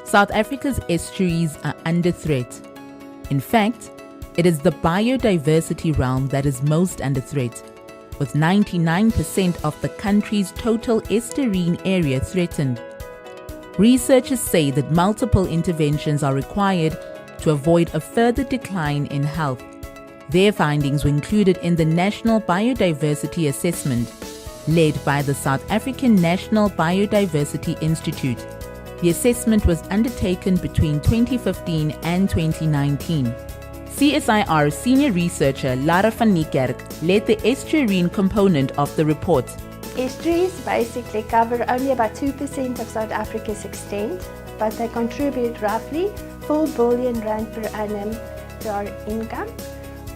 South Africa's estuaries are under threat. In fact, it is the biodiversity realm that is most under threat, with 99% of the country's total estuarine area threatened. Researchers say that multiple interventions are required to avoid a further decline in health. Their findings were included in the National Biodiversity Assessment, led by the South African National Biodiversity Institute. The assessment was undertaken between 2015 and 2019. CSIR senior researcher Lara van Niekerk led the estuarine component of the report. Estuaries basically cover only about 2% of South Africa's extent, but they contribute roughly 4 billion rand per annum to our income,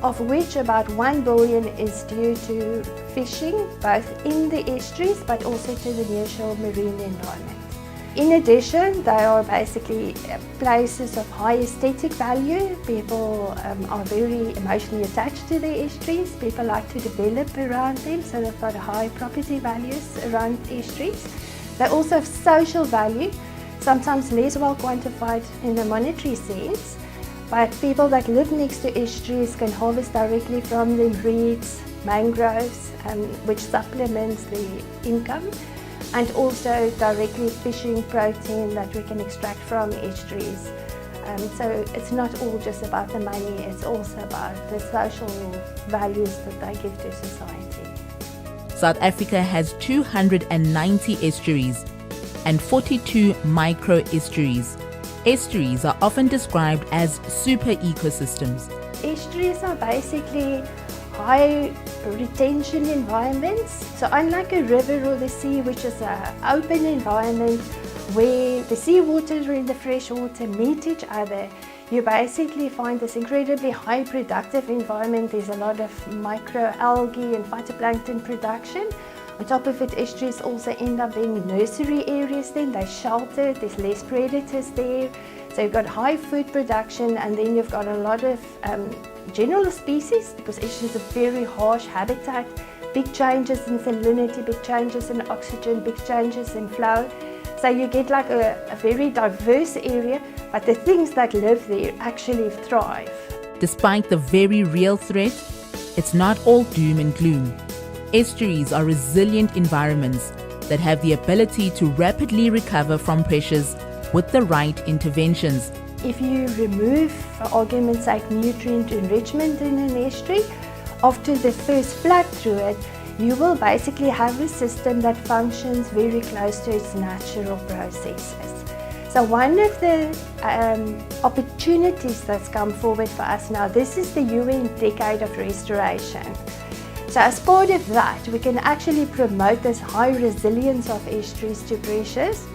of which about 1 billion is due to fishing, both in the estuaries but also to the nearshore marine environment. In addition, they are basically places of high aesthetic value. People are very emotionally attached to the estuaries. People like to develop around them, so they've got high property values around estuaries. They also have social value, sometimes less well quantified in a monetary sense, but people that live next to estuaries can harvest directly from them reeds, mangroves, which supplements the income, and also directly fishing protein that we can extract from estuaries. So it's not all just about the money, it's also about the social values that they give to society. South Africa has 290 estuaries and 42 micro-estuaries. Estuaries are often described as super ecosystems. Estuaries are basically high retention environments. So unlike a river or the sea, which is an open environment where the seawater and the fresh water meet each other, you basically find this incredibly high productive environment. There's a lot of microalgae and phytoplankton production. On top of it, estuaries also end up being nursery areas then. They're sheltered, there's less predators there. So you've got high food production, and then you've got a lot of general species, because estuaries are a very harsh habitat. Big changes in salinity, big changes in oxygen, big changes in flow. So you get like a very diverse area, but the things that live there actually thrive. Despite the very real threat, it's not all doom and gloom. Estuaries are resilient environments that have the ability to rapidly recover from pressures with the right interventions. If you remove, for argument's sake, nutrient enrichment in an estuary, after the first flood through it, you will basically have a system that functions very close to its natural processes. So one of the opportunities that's come forward for us now, this is the UN Decade of Restoration. So as part of that, we can actually promote this high resilience of estuaries to pressures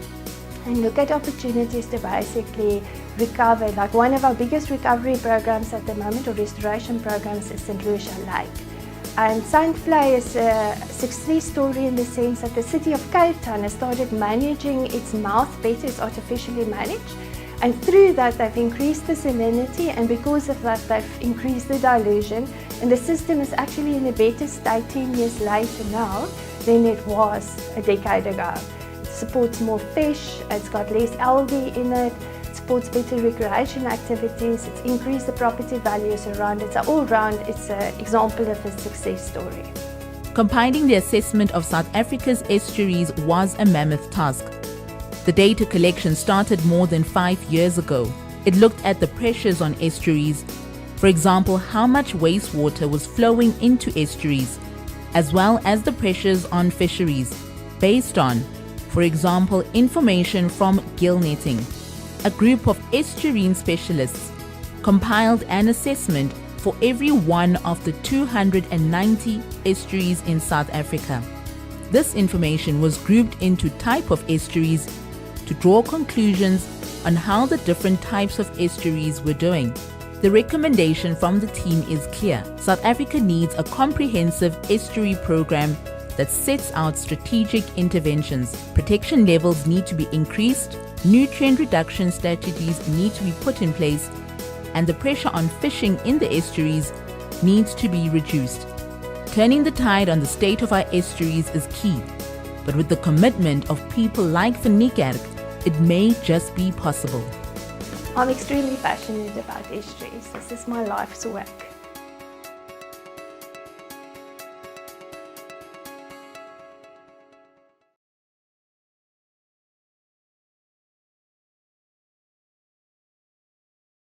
and look at opportunities to basically recover. Like one of our biggest recovery programs at the moment, or restoration programs, is St. Lucia Lake. And Sandvlei is a success story in the sense that the city of Cape Town has started managing its mouth better, it's artificially managed. And through that, they've increased the salinity, and because of that, they've increased the dilution. And the system is actually in a better state 10 years later now than it was a decade ago. It supports more fish, it's got less algae in it, supports better recreation activities, it's increased the property values around it. So all round, it's an example of a success story. Compiling the assessment of South Africa's estuaries was a mammoth task. The data collection started more than 5 years ago. It looked at the pressures on estuaries, for example, how much wastewater was flowing into estuaries, as well as the pressures on fisheries, based on, for example, information from gill netting. A group of estuarine specialists compiled an assessment for every one of the 290 estuaries in South Africa. This information was grouped into type of estuaries to draw conclusions on how the different types of estuaries were doing. The recommendation from the team is clear. South Africa needs a comprehensive estuary program that sets out strategic interventions. Protection levels need to be increased, nutrient reduction strategies need to be put in place, and the pressure on fishing in the estuaries needs to be reduced. Turning the tide on the state of our estuaries is key, but with the commitment of people like Van Niekerk, it may just be possible. I'm extremely passionate about estuaries. This is my life's work.